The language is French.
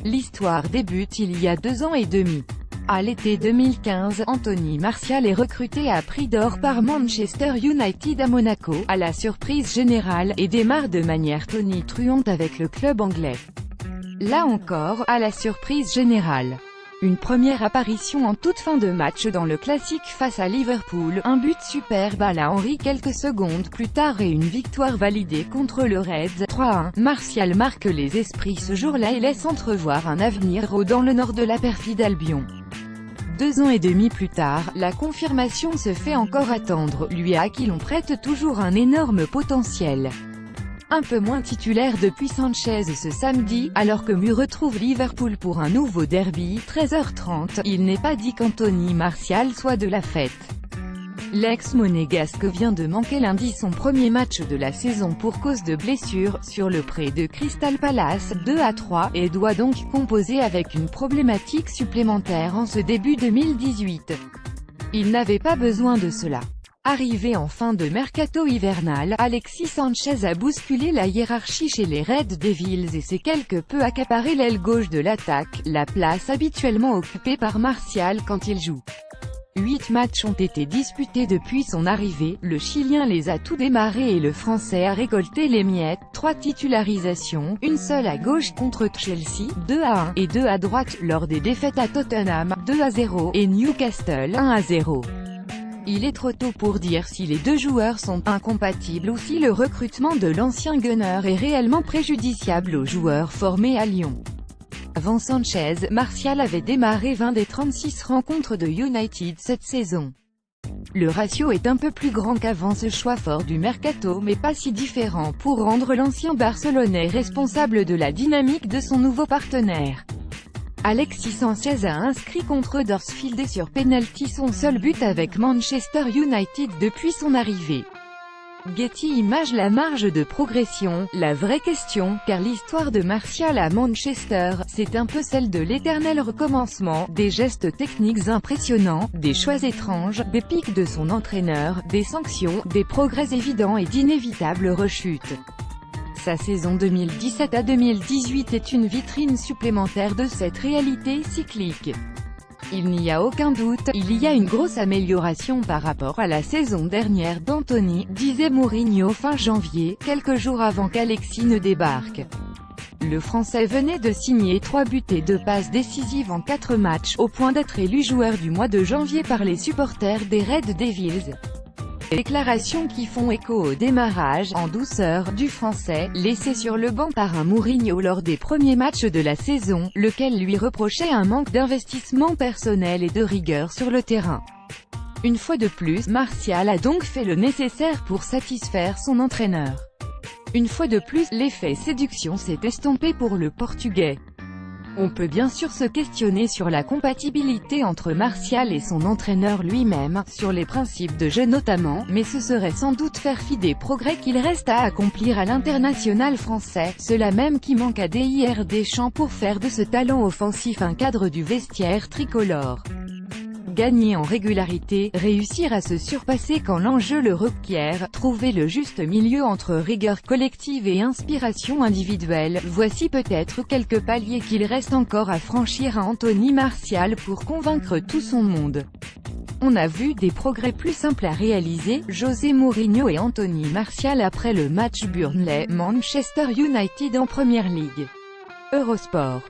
L'histoire débute il y a 2 ans et demi. À l'été 2015, Anthony Martial est recruté à prix d'or par Manchester United à Monaco, à la surprise générale, et démarre de manière tonitruante avec le club anglais. Là encore, à la surprise générale. Une première apparition en toute fin de match dans le classique face à Liverpool, un but superbe à la Henry quelques secondes plus tard et une victoire validée contre le Reds, 3-1. Martial marque les esprits ce jour-là et laisse entrevoir un avenir dans le nord de la perfide Albion. 2 ans et demi plus tard, la confirmation se fait encore attendre, lui à qui l'on prête toujours un énorme potentiel. Un peu moins titulaire depuis Sanchez ce samedi, alors que Mu retrouve Liverpool pour un nouveau derby, 13h30, il n'est pas dit qu'Anthony Martial soit de la fête. L'ex-monégasque vient de manquer lundi son premier match de la saison pour cause de blessure, sur le pré de Crystal Palace, 2-3, et doit donc composer avec une problématique supplémentaire en ce début 2018. Il n'avait pas besoin de cela. Arrivé en fin de mercato hivernal, Alexis Sanchez a bousculé la hiérarchie chez les Red Devils et s'est quelque peu accaparé l'aile gauche de l'attaque, la place habituellement occupée par Martial quand il joue. 8 matchs ont été disputés depuis son arrivée, le Chilien les a tous démarrés et le Français a récolté les miettes, 3 titularisations, une seule à gauche contre Chelsea, 2-1, et 2 à droite, lors des défaites à Tottenham, 2-0, et Newcastle, 1-0. Il est trop tôt pour dire si les deux joueurs sont incompatibles ou si le recrutement de l'ancien Gunner est réellement préjudiciable aux joueurs formés à Lyon. Avant Sanchez, Martial avait démarré 20 des 36 rencontres de United cette saison. Le ratio est un peu plus grand qu'avant ce choix fort du mercato mais pas si différent pour rendre l'ancien Barcelonais responsable de la dynamique de son nouveau partenaire. Alexis Sanchez a inscrit contre Huddersfield et sur penalty son seul but avec Manchester United depuis son arrivée. Getty Images. La marge de progression, la vraie question, car l'histoire de Martial à Manchester, c'est un peu celle de l'éternel recommencement, des gestes techniques impressionnants, des choix étranges, des pics de son entraîneur, des sanctions, des progrès évidents et d'inévitables rechutes. Sa saison 2017 à 2018 est une vitrine supplémentaire de cette réalité cyclique. Il n'y a aucun doute, il y a une grosse amélioration par rapport à la saison dernière d'Anthony, disait Mourinho fin janvier, quelques jours avant qu'Alexis ne débarque. Le Français venait de signer 3 buts et 2 passes décisives en 4 matchs, au point d'être élu joueur du mois de janvier par les supporters des Red Devils. Déclarations qui font écho au démarrage, en douceur, du Français, laissé sur le banc par un Mourinho lors des premiers matchs de la saison, lequel lui reprochait un manque d'investissement personnel et de rigueur sur le terrain. Une fois de plus, Martial a donc fait le nécessaire pour satisfaire son entraîneur. Une fois de plus, l'effet séduction s'est estompé pour le Portugais. On peut bien sûr se questionner sur la compatibilité entre Martial et son entraîneur lui-même, sur les principes de jeu notamment, mais ce serait sans doute faire fi des progrès qu'il reste à accomplir à l'international français, cela même qui manque à Didier Deschamps pour faire de ce talent offensif un cadre du vestiaire tricolore. Gagner en régularité, réussir à se surpasser quand l'enjeu le requiert, trouver le juste milieu entre rigueur collective et inspiration individuelle, voici peut-être quelques paliers qu'il reste encore à franchir à Anthony Martial pour convaincre tout son monde. On a vu des progrès plus simples à réaliser, José Mourinho et Anthony Martial après le match Burnley-Manchester United en Première Ligue. Eurosport.